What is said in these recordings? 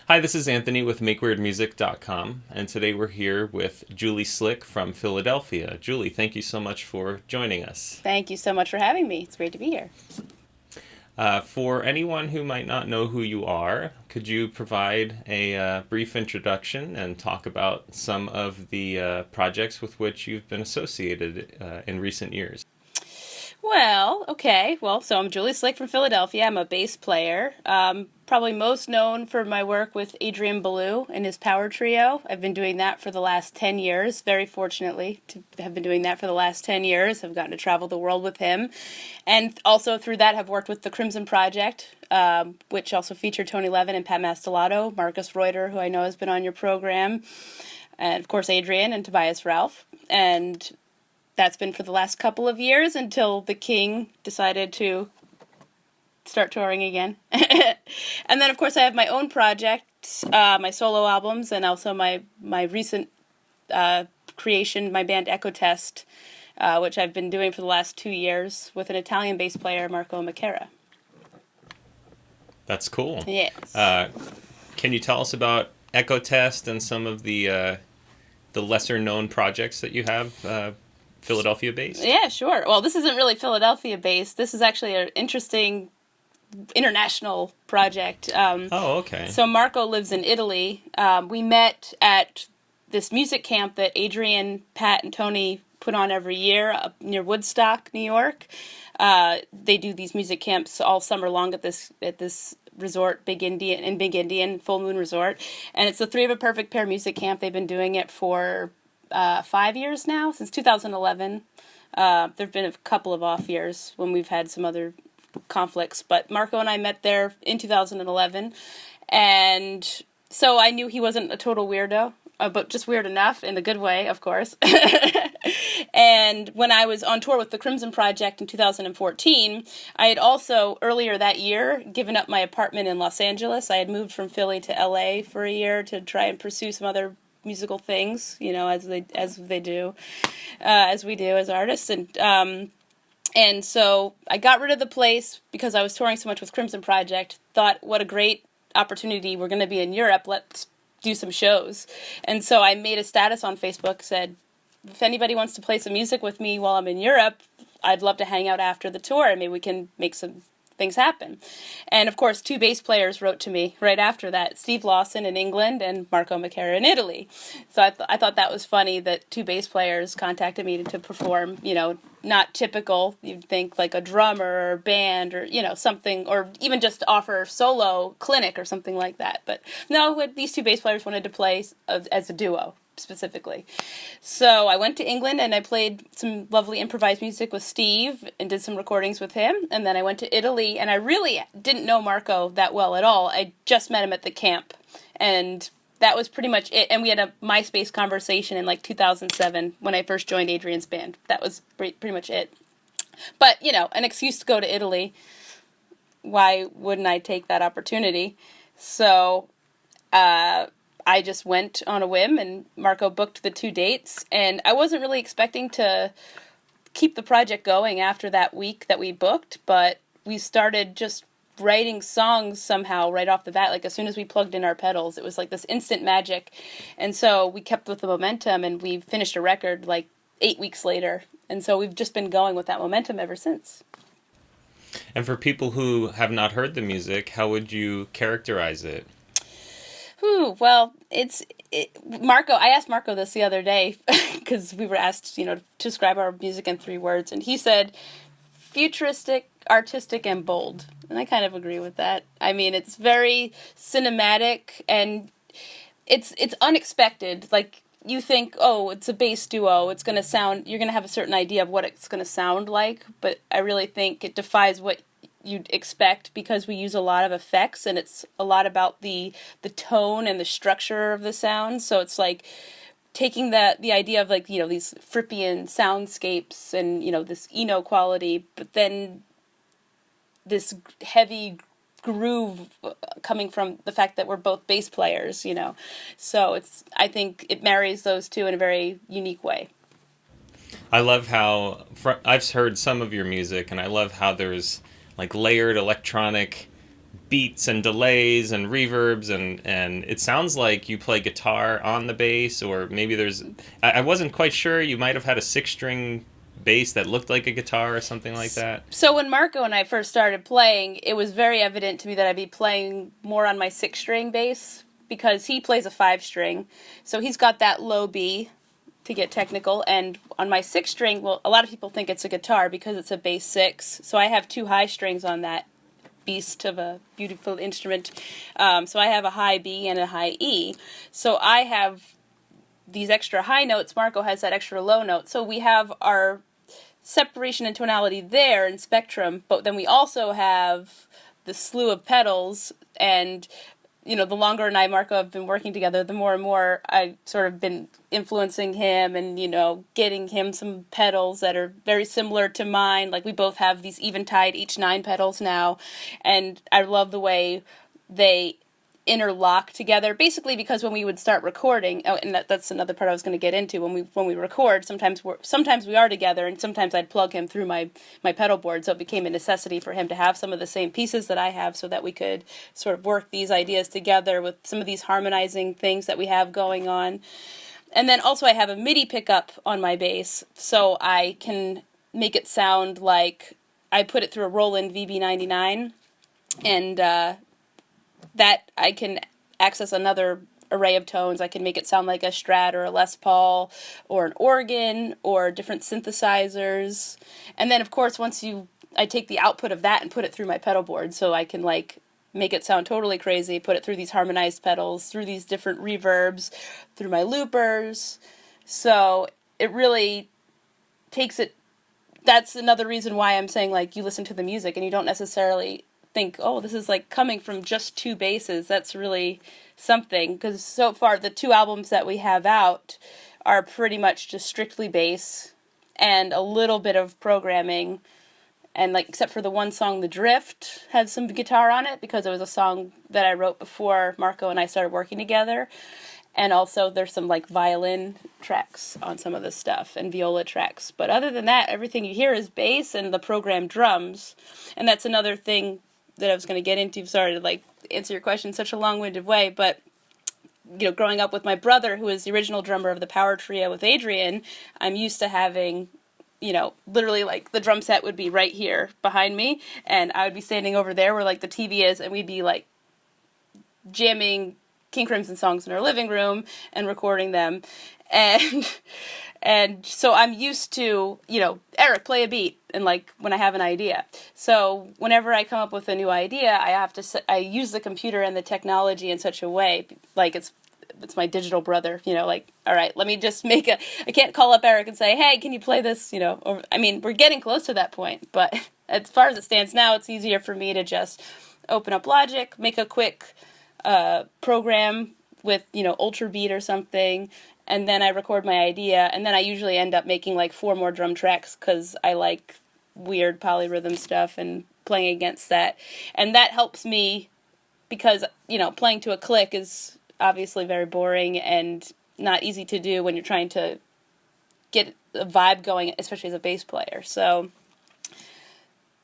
Hi, this is Anthony with MakeWeirdMusic.com, and today we're here with Julie Slick from Philadelphia. Julie, thank you so much for joining us. Thank you so much for having me. It's great to be here. For anyone who might not know who you are, could you provide a brief introduction and talk about some of the projects with which you've been associated in recent years? Well, okay. So I'm Julie Slick from Philadelphia. I'm a bass player. Probably most known for my work with Adrian Belew and his power trio. I've been doing that for the last 10 years, very fortunately to have been doing that for the last 10 years. I've gotten to travel the world with him. And also through that have worked with the Crimson Project, which also featured Tony Levin and Pat Mastelotto, Marcus Reuter, who I know has been on your program, and of course Adrian and Tobias Ralph. And that's been for the last couple of years until the King decided to start touring again. And then, of course, I have my own projects, my solo albums, and also my recent creation, my band Echo Test, which I've been doing for the last 2 years with an Italian bass player, Marco Macara. That's cool. Yes. Can you tell us about Echo Test and some of the lesser-known projects that you have Philadelphia-based? Yeah, sure. Well, this isn't really Philadelphia-based. This is actually an interesting international project. Oh, okay. So Marco lives in Italy. We met at this music camp that Adrian, Pat, and Tony put on every year up near Woodstock, New York. They do these music camps all summer long at this resort, Big Indian, Full Moon Resort. And it's the Three of a Perfect Pair music camp. They've been doing it for 5 years now, since 2011. There have been a couple of off years when we've had some other conflicts, but Marco and I met there in 2011, and so I knew he wasn't a total weirdo, but just weird enough in a good way, of course. And when I was on tour with the Crimson Project in 2014, I had also, earlier that year, given up my apartment in Los Angeles. I had moved from Philly to LA for a year to try and pursue some other musical things, as we do as artists, and so I got rid of the place because I was touring so much with Crimson Project. Thought, what a great opportunity! We're going to be in Europe. Let's do some shows. And so I made a status on Facebook, said, if anybody wants to play some music with me while I'm in Europe, I'd love to hang out after the tour, and maybe we can make some things happen. And of course, 2 bass players wrote to me right after that, Steve Lawson in England and Marco Macara in Italy. So I thought that was funny that 2 bass players contacted me to perform, not typical, you'd think like a drummer or band or, something, or even just to offer solo clinic or something like that. But no, these 2 bass players wanted to play as a duo, specifically. So I went to England and I played some lovely improvised music with Steve and did some recordings with him. And then I went to Italy, and I really didn't know Marco that well at all. I just met him at the camp, and that was pretty much it. And we had a MySpace conversation in like 2007 when I first joined Adrian's band. That was pretty much it. But, an excuse to go to Italy. Why wouldn't I take that opportunity? So, I just went on a whim, and Marco booked the 2 dates, and I wasn't really expecting to keep the project going after that week that we booked, but we started just writing songs somehow right off the bat. Like, as soon as we plugged in our pedals, it was like this instant magic, and so we kept with the momentum, and we finished a record like 8 weeks later, and so we've just been going with that momentum ever since. And for people who have not heard the music, how would you characterize it? Well, Marco, I asked Marco this the other day because we were asked, to describe our music in 3 words, and he said futuristic, artistic, and bold. And I kind of agree with that. I mean, it's very cinematic, and it's unexpected. Like, you think, oh, it's a bass duo, it's going to sound, you're going to have a certain idea of what it's going to sound like, but I really think it defies what you'd expect, because we use a lot of effects, and it's a lot about the tone and the structure of the sound. So it's like taking the idea of like, these Frippian soundscapes and, this Eno quality, but then this heavy groove coming from the fact that we're both bass players, So I think it marries those two in a very unique way. I love how I've heard some of your music, and I love how there's like layered electronic beats and delays and reverbs, and it sounds like you play guitar on the bass, or maybe I wasn't quite sure. You might have had a 6-string bass that looked like a guitar or something like that. So when Marco and I first started playing, it was very evident to me that I'd be playing more on my 6-string bass because he plays a 5-string. So he's got that low B, to get technical, and on my 6-string, well, a lot of people think it's a guitar because it's a bass 6. So I have 2 high strings on that beast of a beautiful instrument. So I have a high B and a high E. So I have these extra high notes. Marco has that extra low note. So we have our separation and tonality there in spectrum, but then we also have the slew of pedals, and the longer and Marco have been working together, the more and more I've sort of been influencing him and, getting him some pedals that are very similar to mine. Like, we both have these Eventide each 9 pedals now, and I love the way they interlock together, basically because when we would start recording, and that's another part I was going to get into, when we record, sometimes we are together, and sometimes I'd plug him through my pedal board, so it became a necessity for him to have some of the same pieces that I have so that we could sort of work these ideas together with some of these harmonizing things that we have going on. And then also I have a MIDI pickup on my bass, so I can make it sound like I put it through a Roland VB99, and that I can access another array of tones. I can make it sound like a Strat or a Les Paul or an organ or different synthesizers. And then, of course, I take the output of that and put it through my pedal board, so I can, make it sound totally crazy, put it through these harmonized pedals, through these different reverbs, through my loopers. So it really takes it... That's another reason why I'm saying, you listen to the music and you don't necessarily think, oh, this is coming from just 2 basses. That's really something, because so far the 2 albums that we have out are pretty much just strictly bass and a little bit of programming, and except for the one song, The Drift, had some guitar on it because it was a song that I wrote before Marco and I started working together. And also there's some violin tracks on some of the stuff and viola tracks. But other than that, everything you hear is bass and the programmed drums. And that's another thing that I was going to get into. Sorry to answer your question in such a long-winded way, but growing up with my brother, who is the original drummer of the power trio with Adrian, I'm used to having, literally the drum set would be right here behind me, and I would be standing over there where the TV is, and we'd be jamming King Crimson songs in our living room and recording them, and so I'm used to, Eric, play a beat, and when I have an idea. So whenever I come up with a new idea, I use the computer and the technology in such a way, it's my digital brother, all right, let me just I can't call up Eric and say, hey, can you play this, we're getting close to that point, but as far as it stands now, it's easier for me to just open up Logic, make a quick program with, Ultra Beat or something, and then I record my idea, and then I usually end up making 4 more drum tracks because I like weird polyrhythm stuff and playing against that. And that helps me because, playing to a click is obviously very boring and not easy to do when you're trying to get a vibe going, especially as a bass player. So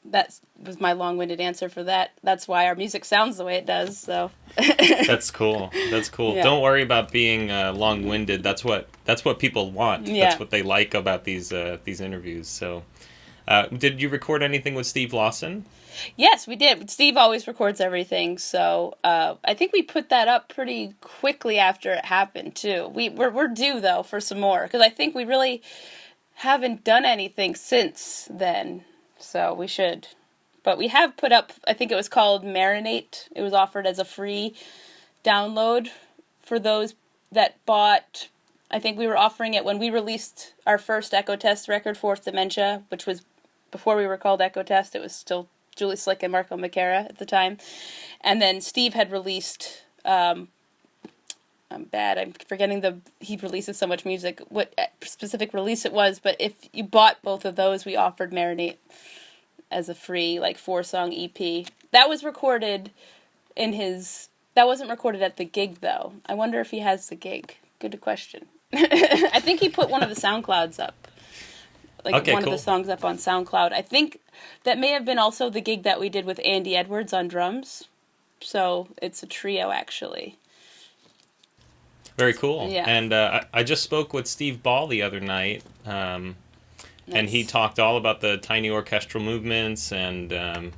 that was my long-winded answer for that. That's why our music sounds the way it does. So That's cool. Yeah. Don't worry about being long-winded. That's what people want. Yeah. That's what they like about these interviews. So, did you record anything with Steve Lawson? Yes, we did. Steve always records everything. So I think we put that up pretty quickly after it happened too. We're due though for some more because I think we really haven't done anything since then. So we should. But we have put up, I think it was called Marinate. It was offered as a free download for those that bought. I think we were offering it when we released our first Echo Test record, Fourth Dementia, which was before we were called Echo Test. It was still Julie Slick and Marco Macara at the time. And then Steve had released, I'm forgetting he releases so much music, what specific release it was, but if you bought both of those, we offered Marinate as a free 4-song EP. That was recorded that wasn't recorded at the gig though. I wonder if he has the gig. Good question. I think he put one of the SoundClouds up. Okay, one cool. of the songs up on SoundCloud. I think that may have been also the gig that we did with Andy Edwards on drums. So it's a trio, actually. Very cool. Yeah. And I just spoke with Steve Ball the other night, and he Nice. talked all about the tiny orchestral movements, and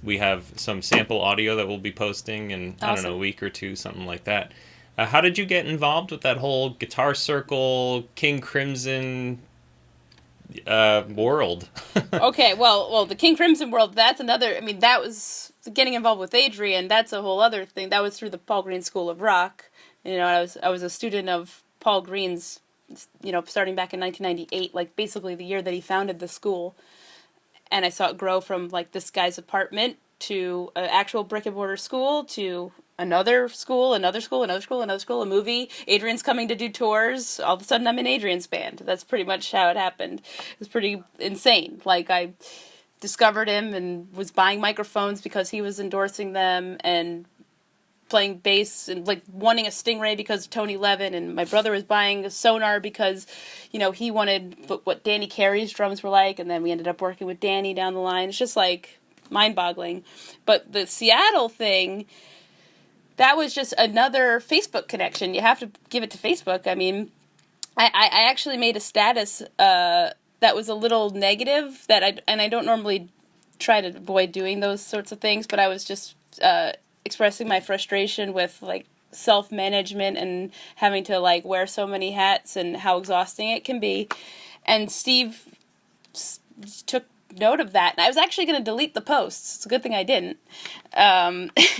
we have some sample audio that we'll be posting in, I don't know, a Awesome. week or two, something like that. How did you get involved with that whole Guitar Circle, King Crimson world? Okay, well, the King Crimson world, that's another, I mean, that was getting involved with Adrian, that's a whole other thing. That was through the Paul Green School of Rock. You know, I was a student of Paul Green's, starting back in 1998, like basically the year that he founded the school. And I saw it grow from like this guy's apartment to an actual brick and mortar school to another school, another school, another school, another school, a movie. Adrian's coming to do tours. All of a sudden, I'm in Adrian's band. That's pretty much how it happened. It was pretty insane. Like, I discovered him and was buying microphones because he was endorsing them and playing bass and like wanting a Stingray because of Tony Levin, and my brother was buying a Sonar because he wanted what Danny Carey's drums were like, and then we ended up working with Danny down the line. It's just like mind-boggling. But the Seattle thing, that was just another Facebook connection. You have to give it to Facebook. I mean, I actually made a status that was a little negative, and I don't normally try to avoid doing those sorts of things, but I was just expressing my frustration with like self-management and having to like wear so many hats and how exhausting it can be. And Steve took note of that, and I was actually going to delete the posts. It's a good thing I didn't.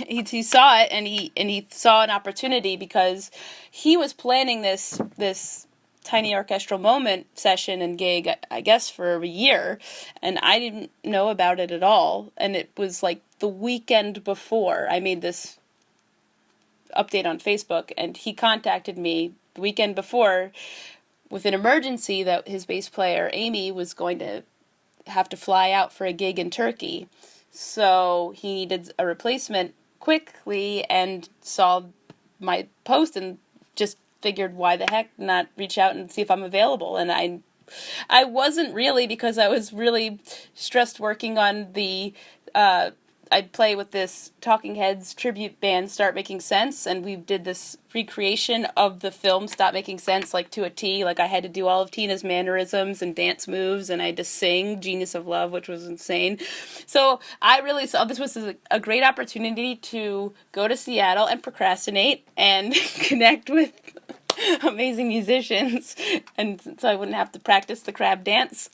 He saw it, and he saw an opportunity because he was planning this tiny orchestral moment session and gig, I guess, for a year, and I didn't know about it at all. And it was like the weekend before I made this update on Facebook, and he contacted me the weekend before with an emergency that his bass player Amy was going to have to fly out for a gig in Turkey. So he needed a replacement quickly and saw my post and just figured, why the heck not reach out and see if I'm available. And I wasn't really, because I was really stressed working on the I'd play with this Talking Heads tribute band, Start Making Sense, and we did this recreation of the film Stop Making Sense, like to a T. Like, I had to do all of Tina's mannerisms and dance moves, and I had to sing Genius of Love, which was insane. So I really saw this was a great opportunity to go to Seattle and procrastinate and connect with amazing musicians, and so I wouldn't have to practice the crab dance.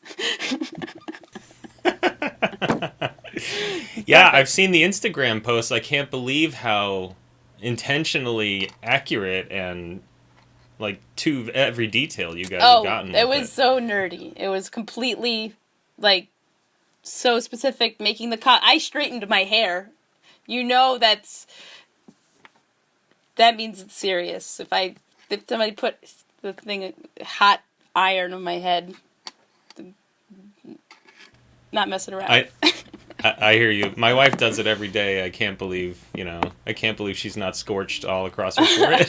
Yeah, I've seen the Instagram posts. I can't believe how intentionally accurate and like to every detail you guys have gotten It with was it. so nerdy. It was completely like so specific. Making I straightened my hair. That means it's serious. If somebody put the thing hot iron on my head, not messing around. I hear you. My wife does it every day. I can't believe she's not scorched all across her forehead.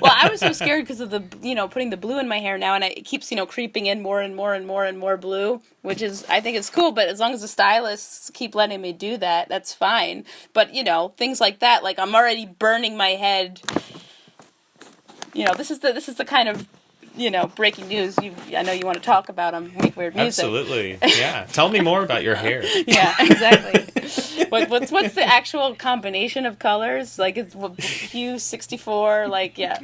Well, I was so scared because of the, putting the blue in my hair now, and it keeps, creeping in more and more and more and more blue, which is, I think it's cool, but as long as the stylists keep letting me do that, that's fine. But, things like that, like I'm already burning my head. This is the kind of, breaking news I know you want to talk about on Make Weird Music. Absolutely. Yeah. Tell me more about your hair. Yeah, exactly. What's the actual combination of colors? Like, it's hue 64, like, yeah.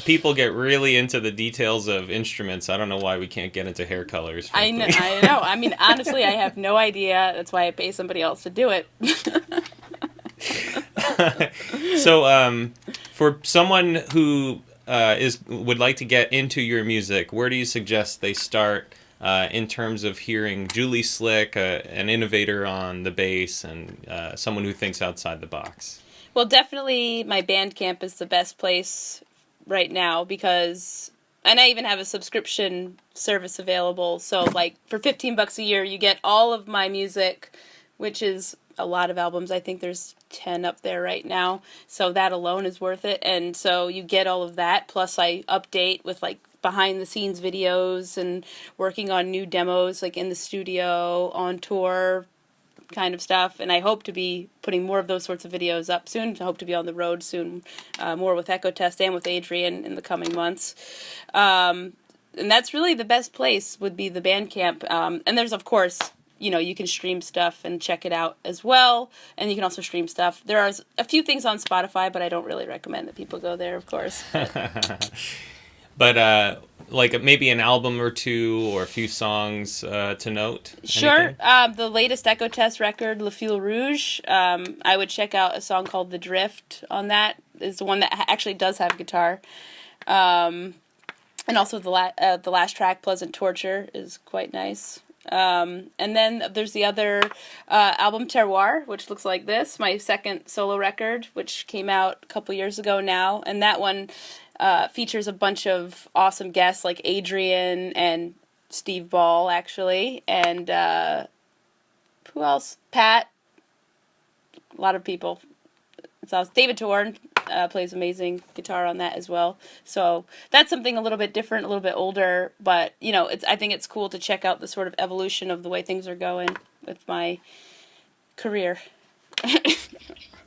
People get really into the details of instruments. I don't know why we can't get into hair colors. I know. I mean, honestly, I have no idea. That's why I pay somebody else to do it. So, for someone who would like to get into your music, where do you suggest they start in terms of hearing Julie Slick, an innovator on the bass, and someone who thinks outside the box? Well, definitely my Bandcamp is the best place right now and I even have a subscription service available. So, like, for $15 a year, you get all of my music, which is a lot of albums. I think there's 10 up there right now. So that alone is worth it. And so you get all of that. Plus I update with like behind the scenes videos and working on new demos, like in the studio, on tour, kind of stuff, and I hope to be putting more of those sorts of videos up soon. I hope to be on the road soon, more with Echo Test and with Adrian in the coming months. And that's really the best place would be the Bandcamp. And there's, of course, you can stream stuff and check it out as well. And you can also stream stuff. There are a few things on Spotify, but I don't really recommend that people go there, of course. But like maybe an album or two or a few songs to note? Sure. The latest Echo Test record, Le Fil Rouge, I would check out a song called The Drift on that. Is the one that actually does have guitar. And also the last track, Pleasant Torture, is quite nice. And then there's the other album, Terroir, which looks like this, my second solo record, which came out a couple years ago now. And that one features a bunch of awesome guests like Adrian and Steve Ball, actually. And who else? Pat. A lot of people. It's awesome. David Torn plays amazing guitar on that as well. So that's something a little bit different, a little bit older. But, I think it's cool to check out the sort of evolution of the way things are going with my career.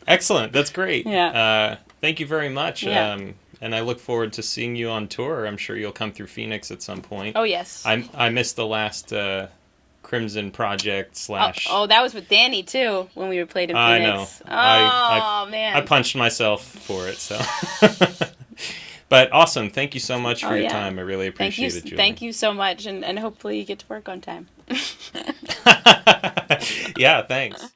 Excellent. That's great. Yeah. Thank you very much. Yeah. And I look forward to seeing you on tour. I'm sure you'll come through Phoenix at some point. Oh, yes. I missed the last Crimson Project / Oh, that was with Danny, too, when we played in Phoenix. I know. Man. I punched myself for it, so. But awesome. Thank you so much for your time. I really appreciate it, Julie. Thank you so much, and hopefully you get to work on time. Yeah, thanks.